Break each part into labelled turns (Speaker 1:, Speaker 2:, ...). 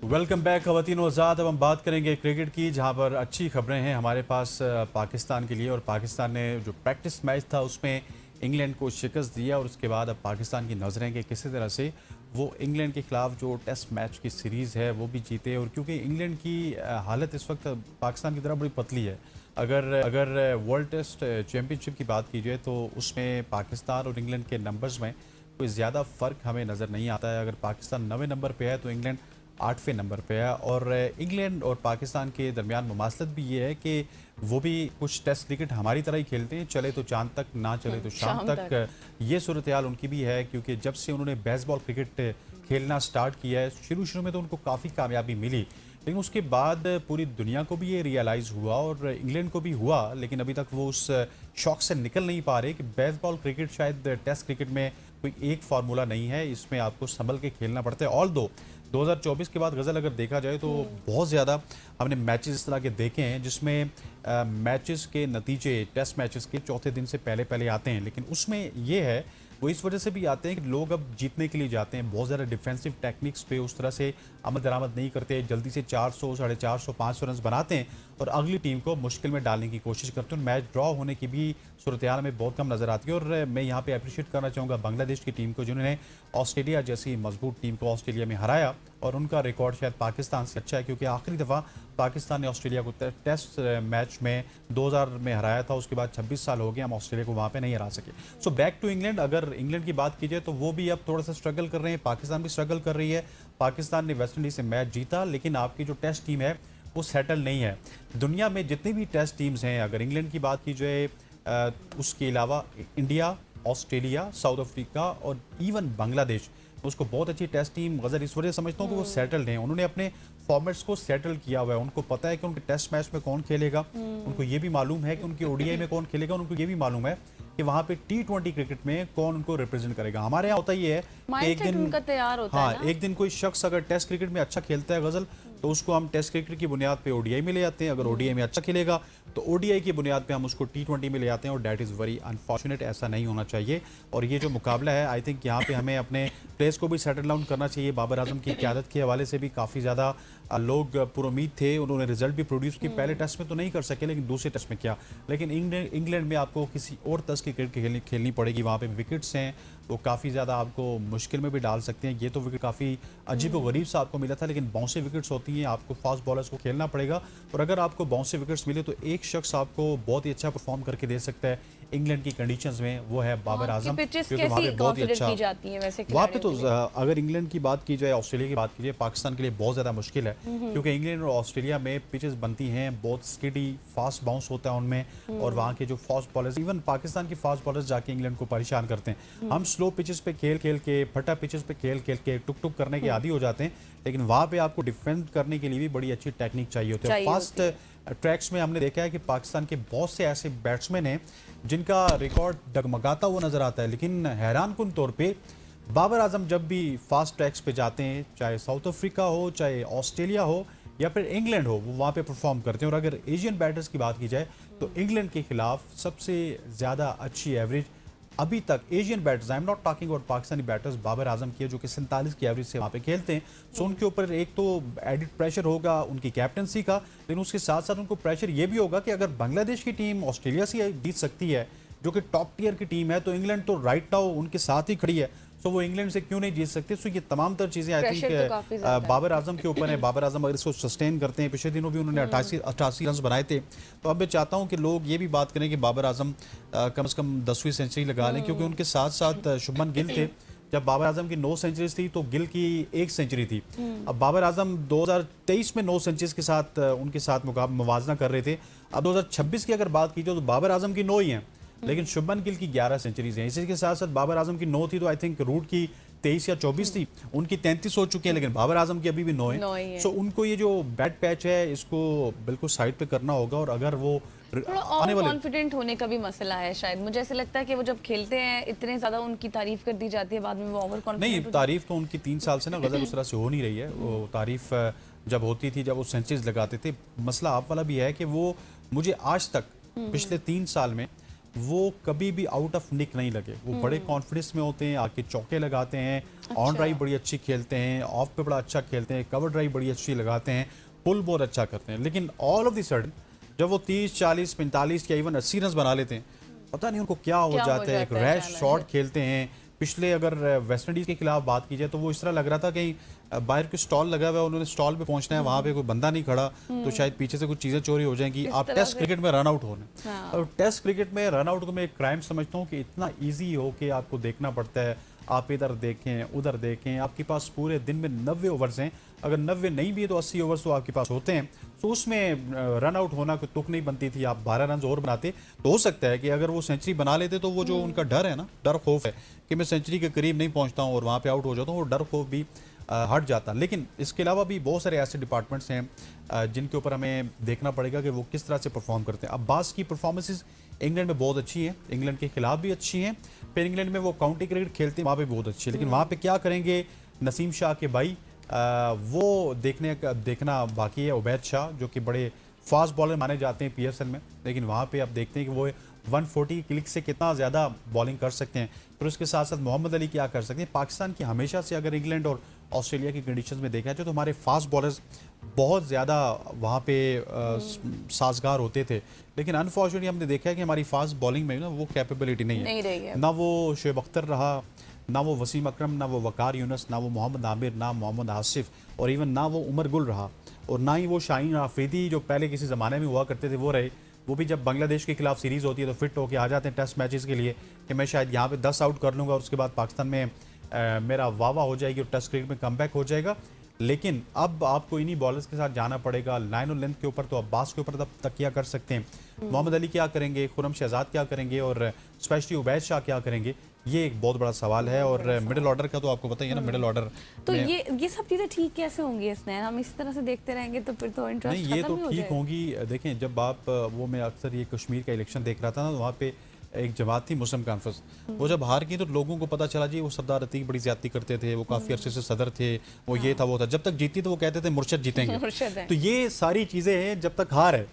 Speaker 1: Welcome back खवातीन आज़ाद। अब हम बात करेंगे क्रिकेट की, जहां पर अच्छी खबरें हैं हमारे पास पाकिस्तान के लिए। और पाकिस्तान ने जो प्रैक्टिस मैच था उसमें इंग्लैंड को शिकस्त दिया और उसके बाद अब पाकिस्तान की नज़रें कि किसी तरह से वो इंग्लैंड के खिलाफ जो टेस्ट मैच की सीरीज़ है वो भी जीते। और क्योंकि इंग्लैंड की हालत इस वक्त पाकिस्तान की तरह बड़ी पतली है। अगर अगर वर्ल्ड टेस्ट चैम्पियनशिप की बात की जाए तो उसमें पाकिस्तान और इंग्लैंड के नंबर्स में कोई ज़्यादा फ़र्क हमें नज़र नहीं आता है। अगर पाकिस्तान 9वें नंबर पे है तो इंग्लैंड 8वें नंबर पे है। और इंग्लैंड और पाकिस्तान के दरमियान मुमासलत भी ये है कि वो भी कुछ टेस्ट क्रिकेट हमारी तरह ही खेलते हैं, चले तो चांद तक, ना चले तो शाम तक। ये सूरत हाल उनकी भी है, क्योंकि जब से उन्होंने बेसबॉल क्रिकेट खेलना स्टार्ट किया है, शुरू में तो उनको काफ़ी कामयाबी मिली, लेकिन उसके बाद पूरी दुनिया को भी ये रियलाइज़ हुआ और इंग्लैंड को भी हुआ, लेकिन अभी तक वो उस शौक से निकल नहीं पा रहे कि बेसबॉल क्रिकेट शायद टेस्ट क्रिकेट में कोई एक फार्मूला नहीं है, इसमें आपको संभल के खेलना पड़ता है। ऑल दो 2024 के बाद गज़ल अगर देखा जाए तो बहुत ज़्यादा हमने मैचेस इस तरह के देखे हैं जिसमें मैचेस के नतीजे टेस्ट मैचेस के चौथे दिन से पहले पहले आते हैं। लेकिन उसमें ये है वो इस वजह से भी आते हैं कि लोग अब जीतने के लिए जाते हैं, बहुत ज़्यादा डिफेंसिव टेक्निक्स पे उस तरह से अमल दरामद नहीं करते, जल्दी से 400, 450, 500 रन बनाते हैं और अगली टीम को मुश्किल में डालने की कोशिश करते हैं। मैच ड्रॉ होने की भी सूरत हाल में बहुत कम नज़र आती है। और मैं यहाँ पे अप्रिशिएट करना चाहूँगा बांग्लादेश की टीम को, जिन्होंने ऑस्ट्रेलिया जैसी मजबूत टीम को ऑस्ट्रेलिया में हराया। और उनका रिकॉर्ड शायद पाकिस्तान से अच्छा है, क्योंकि आखिरी दफ़ा पाकिस्तान ने ऑस्ट्रेलिया को टेस्ट मैच में 2000 में हराया था। उसके बाद 26 साल हो गए, हम ऑस्ट्रेलिया को वहाँ पे नहीं हरा सके। So back to England. अगर इंग्लैंड की बात की जाए तो वो भी अब थोड़ा सा स्ट्रगल कर रहे हैं, पाकिस्तान भी स्ट्रगल कर रही है। पाकिस्तान ने वेस्ट इंडीज़ से मैच जीता, लेकिन आपकी जो टेस्ट टीम है वो सेटल नहीं है। दुनिया में जितनी भी टेस्ट टीम्स हैं, अगर इंग्लैंड की बात की जाए, उसके अलावा इंडिया, ऑस्ट्रेलिया, साउथ अफ्रीका और इवन बांग्लादेश, उसको बहुत अच्छी टेस्ट टीम गज़ल इस वजह समझता हूँ कि वो सेटल्ड हैं। उन्होंने अपने फॉर्मेट्स को सेटल किया हुआ है, उनको पता है कि उनके टेस्ट मैच में कौन खेलेगा, उनको ये भी मालूम है कि उनकी ओडीआई में कौन खेलेगा, उनको ये भी मालूम है कि वहाँ पे T20 क्रिकेट में कौन उनको रिप्रेजेंट करेगा। हमारे यहाँ होता ये है कि एक दिन
Speaker 2: उनका तैयार होता
Speaker 1: हाँ
Speaker 2: है ना?
Speaker 1: एक दिन कोई शख्स अगर टेस्ट क्रिकेट में अच्छा खेलता है गज़ल, तो उसको हम टेस्ट क्रिकेट की बुनियाद पे ओडीआई में ले आते हैं। अगर ओडीआई में अच्छा खेलेगा तो ओडीआई की बुनियाद पे हम उसको T20 में ले आते हैं, और डैट इज़ वेरी अनफॉर्चुनेट, ऐसा नहीं होना चाहिए। और ये जो मुकाबला है, आई थिंक यहाँ पे हमें अपने प्लेयर्स को भी सेटल डाउन करना चाहिए। बाबर आजम की क़यादत के हवाले से भी काफ़ी ज़्यादा लोग पुरुमीद थे, उन्होंने रिजल्ट भी प्रोड्यूस की। पहले टेस्ट में तो नहीं कर सके, लेकिन दूसरे टेस्ट में किया। लेकिन इंग्लैंड में आपको किसी और तर्ज की क्रिकेट खेलनी पड़ेगी, वहाँ पे विकेट्स हैं वो काफ़ी ज़्यादा आपको मुश्किल में भी डाल सकते हैं। ये तो विकेट काफ़ी अजीब व गरीब सा आपको मिला था, लेकिन बाउंसी विकेट्स होती हैं, आपको फास्ट बॉलर्स को खेलना पड़ेगा। और अगर आपको बाउंसी विकेट्स मिले तो एक शख्स आपको बहुत ही अच्छा परफॉर्म करके दे सकता है इंग्लैंड की कंडीशंस में, वो है बाबर आजम,
Speaker 2: क्योंकि वहाँ पे बहुत ही अच्छा जाती है वैसे
Speaker 1: वहाँ पे। तो अगर इंग्लैंड की बात की जाए, ऑस्ट्रेलिया की बात की जाए, पाकिस्तान के लिए बहुत ज़्यादा मुश्किल है, क्योंकि इंग्लैंड और ऑस्ट्रेलिया में पिचेस बनती हैं बहुत स्किडी, फास्ट बाउंस होता है उनमें। और वहाँ के जो फास्ट बॉलर्स, इवन पाकिस्तान के फास्ट बॉलर्स जाके इंग्लैंड को परेशान करते हैं। हम स्लो पिचेस पे खेल खेल के, फटा पिचेस पे खेल खेल के टुक टुक करने के आदी हो जाते हैं, लेकिन वहाँ पे आपको डिफेंड करने के लिए भी बड़ी अच्छी टेक्निक चाहिए होती है। फास्ट ट्रैक्स में हमने देखा है कि पाकिस्तान के बहुत से ऐसे बैट्समैन हैं जिनका रिकॉर्ड डगमगाता हुआ नजर आता है, लेकिन हैरानकुन तौर पे बाबर आजम जब भी फास्ट ट्रैक्स पे जाते हैं, चाहे साउथ अफ्रीका हो, चाहे ऑस्ट्रेलिया हो या फिर इंग्लैंड हो, वो वहाँ पे परफॉर्म करते हैं। और अगर एशियन बैटर्स की बात की जाए तो इंग्लैंड के खिलाफ सबसे ज़्यादा अच्छी एवरेज अभी तक Asian batters, I am not talking about Pakistani batters, Babar Azam की है, जो कि 47 की एवरेज से वहाँ पे खेलते हैं। सो उनके ऊपर एक तो एडिड प्रेशर होगा उनकी कैप्टनसी का, लेकिन उसके साथ साथ उनको प्रेशर ये भी होगा कि अगर बांग्लादेश की टीम ऑस्ट्रेलिया से जीत सकती है, जो कि टॉप टियर की टीम है, तो इंग्लैंड तो राइट नाउ उनके साथ ही खड़ी है, सो वो इंग्लैंड से क्यों नहीं जीत सकते। सो ये तमाम तर चीज़ें आई थिंक बाबर आजम के ऊपर है। बाबर आजम अगर इसको सस्टेन करते हैं, पिछले दिनों भी उन्होंने 88 रन बनाए थे, तो अब मैं चाहता हूँ कि लोग ये भी बात करें कि बाबर आजम कम से कम 10वीं सेंचुरी लगा लें, क्योंकि उनके साथ साथ शुभमन गिल थे। जब बाबर आजम की 9 सेंचुरीज थी तो गिल की 1 सेंचुरी थी। अब बाबर आजम 2023 में 9 सेंचुरीज के साथ उनके साथ मुवाजना कर रहे थे। अब 2026 की अगर बात की जाए तो बाबर आजम की 9 ही हैं, लेकिन शुभमन गिल की 11 सेंचुरीज हैं। इसी के साथ साथ बाबर आजम की 9 थी, तो आई थिंक रूट की 23 या 24 थी, उनकी 33 हो चुकी है, लेकिन बाबर आजम की अभी भी 9 है। सो उनको ये जो बैड पैच है इसको बिल्कुल साइड पे करना होगा। और अगर वो
Speaker 2: थोड़ा और कॉन्फिडेंट होने का भी मसला है शायद, मुझे ऐसा लगता है कि वो जब खेलते हैं इतने ज्यादा उनकी तारीफ कर दी जाती है, बाद में वो ओवर कॉन्फिडेंट
Speaker 1: नहीं, तारीफ तो उनकी 3 साल से ना गजल उस तरह से हो नहीं रही है। वो तारीफ जब होती थी, जब वो सेंचुरीज लगाते थे, मसला आप वाला भी है कि वो मुझे आज तक पिछले 3 साल में वो कभी भी आउट ऑफ निक नहीं लगे। वो बड़े कॉन्फिडेंस में होते हैं, आके चौके लगाते हैं, ऑन ड्राइव बड़ी अच्छी खेलते हैं, ऑफ पे बड़ा अच्छा खेलते हैं, कवर ड्राइव बड़ी अच्छी लगाते हैं, पुल बहुत अच्छा करते हैं। लेकिन ऑल ऑफ द सडन जब वो 30, 40, 45 या इवन 80 रन बना लेते हैं, पता नहीं उनको क्या हो जाता है। एक रैश शॉट खेलते हैं। पिछले अगर वेस्ट इंडीज के खिलाफ बात की जाए तो वो इस तरह लग रहा था कि बाहर कोई स्टॉल लगा हुआ है, उन्होंने स्टॉल पे पहुंचना है, वहां पे कोई बंदा नहीं खड़ा तो शायद पीछे से कुछ चीजें चोरी हो जाएंगी। आप टेस्ट क्रिकेट में रन आउट होने और टेस्ट क्रिकेट में रन आउट को मैं एक क्राइम समझता हूँ कि इतना ईजी हो कि आपको देखना पड़ता है। आप इधर देखें उधर देखें, आपके पास पूरे दिन में 90 ओवर्स हैं, अगर 90 नहीं भी है तो 80 ओवर्स तो आपके पास होते हैं। तो उसमें रन आउट होना कोई तुक नहीं बनती थी। आप 12 रन और बनाते तो हो सकता है कि अगर वो सेंचुरी बना लेते तो वो जो उनका डर है ना, डर खौफ है कि मैं सेंचुरी के करीब नहीं पहुंचता हूं और वहां पे आउट हो जाता हूं, वो डर खौफ भी हट जाता। लेकिन इसके अलावा भी बहुत सारे ऐसे डिपार्टमेंट्स हैं जिनके ऊपर हमें देखना पड़ेगा कि वो किस तरह से परफॉर्म करते हैं। अब्बास की परफॉर्मेंसेज इंग्लैंड में बहुत अच्छी है, इंग्लैंड के खिलाफ भी अच्छी हैं। फिर इंग्लैंड में वो काउंटी क्रिकेट खेलते हैं, वहाँ पे बहुत अच्छी है। लेकिन वहाँ पे क्या करेंगे नसीम शाह के भाई, वो देखना बाकी है। उबैद शाह जो कि बड़े फास्ट बॉलर माने जाते हैं पीएसएल में, लेकिन वहाँ पे आप देखते हैं कि वो 140 क्लिक से कितना ज़्यादा बॉलिंग कर सकते हैं। फिर उसके साथ साथ मोहम्मद अली क्या कर सकते हैं। पाकिस्तान की हमेशा से अगर इंग्लैंड और ऑस्ट्रेलिया की कंडीशंस में देखा जाए तो हमारे फास्ट बॉलर्स बहुत ज़्यादा वहाँ पे साजगार होते थे। लेकिन अनफॉर्चुनेटली हमने देखा है कि हमारी फास्ट बॉलिंग में ना वो कैपेबिलिटी नहीं है। ना वो शुएब अख्तर रहा, ना वो वसीम अकरम, ना वो वकार यूनस, ना वो मोहम्मद आमिर, ना मोहम्मद आसिफ और इवन ना वो उमर गुल रहा और ना ही वो शाहीन आफरीदी जो पहले किसी ज़माने में हुआ करते थे वो रहे। वो भी जब बांग्लादेश के खिलाफ सीरीज़ होती है तो फिट होके आ जाते हैं टेस्ट मैचेस के लिए कि मैं शायद यहाँ पे 10 आउट कर लूँगा और उसके बाद पाकिस्तान में मेरा वाह हो जाएगी और टेस्ट क्रिकेट में कमबैक हो जाएगा। लेकिन अब आपको इन्हीं बॉलर्स के साथ जाना पड़ेगा। लाइन और लेंथ के ऊपर तो अब्बास के ऊपर तब तकिया कर सकते हैं, मोहम्मद अली क्या करेंगे, खुरम शहजाद क्या करेंगे और स्पेशली उबैद शाह क्या करेंगे, ये एक बहुत बड़ा सवाल है। और मिडिल ऑर्डर का तो आपको पता ही है ना, मिडिल ऑर्डर
Speaker 2: तो ये सब चीजें ठीक कैसे होंगी इसने, हम इस तरह से देखते रहेंगे तो फिर तो इंटरेस्ट
Speaker 1: नहीं, ये तो ठीक होंगी। देखें जब आप वो मैं अक्सर ये कश्मीर का इलेक्शन देख रहा था ना, तो वहाँ पे एक जमात थी मुस्लिम कॉन्फ्रेंस, वो जब हार गई तो लोगों को पता चला जी वो सरदार अतीक बड़ी ज्यादती करते थे, वो काफ़ी अरसे से सदर थे, वो ये था वो था। जब तक जीती तो वो कहते थे मुर्शद जीतेंगे। तो ये सारी चीज़ें हैं जब तक हार है।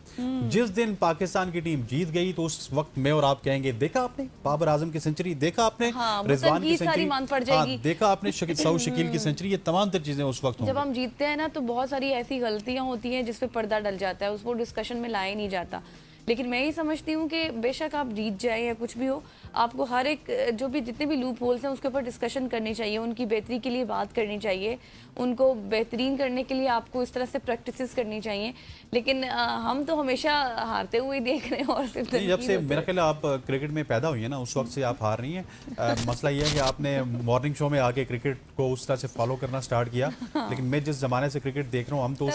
Speaker 1: जिस दिन पाकिस्तान की टीम जीत गई तो उस वक्त मैं और आप कहेंगे देखा आपने बाबर आजम की सेंचुरी, देखा आपने रिजवान की सेंचुरी, देखा आपने सऊद शकील की सेंचुरी, ये तमाम तर चीज़ें उस वक्त।
Speaker 2: जब हम जीतते हैं ना तो बहुत सारी ऐसी गलतियां होती हैं जिस पे पर्दा डल जाता है, उसको डिस्कशन में लाया नहीं जाता। लेकिन मैं ये समझती हूँ कि बेशक आप जीत जाए या कुछ भी हो, आपको हर एक जो भी जितने भी लूप होल्स हैं उसके ऊपर डिस्कशन करनी चाहिए, उनकी बेहतरी के लिए बात करनी चाहिए, उनको बेहतरीन करने के लिए आपको इस तरह से प्रैक्टिसेस करनी चाहिए। लेकिन हम तो हमेशा हारते हुए देख रहे हैं और सिर्फ
Speaker 1: जब से मेरा ख्याल आप क्रिकेट में पैदा हुई है ना उस वक्त से आप हार रही हैं। मसला ये है कि आपने मॉर्निंग शो में आके क्रिकेट को उस तरह से फॉलो करना स्टार्ट किया। लेकिन मैं जिस ज़माने से क्रिकेट देख रहा हूँ, हम तो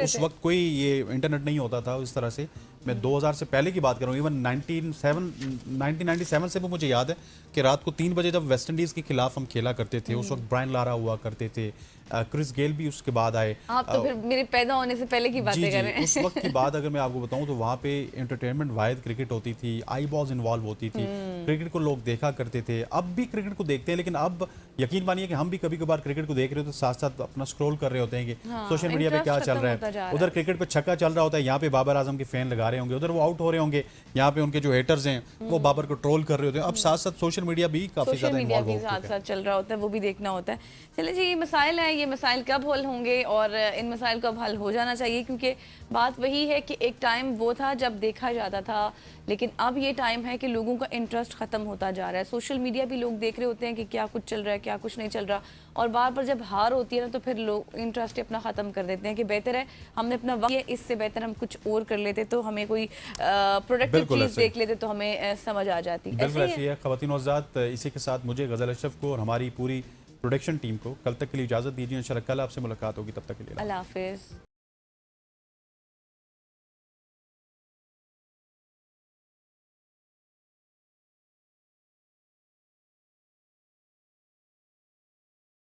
Speaker 1: उस वक्त कोई ये इंटरनेट नहीं होता था इस तरह से। मैं 2000 से पहले की बात कर रहा हूँ, इवन 1997 से भी मुझे याद है कि रात को 3 बजे जब वेस्ट इंडीज़ के खिलाफ हम खेला करते थे, उस वक्त ब्रायन लारा हुआ करते थे, क्रिस गेल भी उसके बाद आए।
Speaker 2: आप तो फिर मेरे पैदा होने से पहले की बातें कर रहे हैं।
Speaker 1: उस वक्त की बात अगर मैं आपको बताऊं तो वहाँ पे एंटरटेनमेंट वाहिद क्रिकेट होती थी, आई बॉल्स इन्वॉल्व होती थी, क्रिकेट को लोग देखा करते थे। अब भी क्रिकेट को देखते हैं, लेकिन अब यकीन मानिए कि हम भी कभी कभार क्रिकेट को देख रहे होते तो साथ साथ अपना स्क्रॉल कर रहे होते हैं कि सोशल मीडिया पे क्या चल रहा है। उधर क्रिकेट पे छक्का चल रहा होता है, यहाँ पे बाबर आजम के फैन लगा रहे होंगे, उधर वो आउट हो रहे होंगे, यहाँ पे उनके जो हेटर्स हैं वो बाबर को ट्रोल कर रहे होते हैं। अब साथ साथ सोशल मीडिया भी काफी ज्यादा इन्वॉल्व हो
Speaker 2: साथ साथ चल रहा होता है, वो भी देखना होता है। चलिए जी, ये मसाइल है, ये मसाइल कब हल होंगे और इन मसाइल को अब हल हो जाना चाहिए, क्योंकि बात वही है कि एक टाइम वो था जब देखा जाता था, लेकिन अब ये टाइम है कि लोगों का इंटरेस्ट खत्म होता जा रहा है। सोशल मीडिया भी लोग देख रहे होते हैं कि क्या कुछ चल रहा है, क्या कुछ नहीं चल रहा, और बार बार जब हार होती है ना तो फिर लोग इंटरेस्ट अपना ख़त्म कर देते हैं कि बेहतर है हमने अपना वक्त, इससे बेहतर हम कुछ और कर लेते तो हमें कोई प्रोडक्टिव चीज़ देख लेते तो हमें समझ आ जाती।
Speaker 1: बिल्कुल ऐसी है ख़वातीन और हज़रात। इसी के साथ मुझे गज़ल अशरफ को और हमारी पूरी प्रोडक्शन टीम को कल तक के लिए इजाज़त दीजिए। इंशाअल्लाह कल आपसे मुलाकात होगी, तब तक के लिए
Speaker 2: अल्लाह हाफिज़।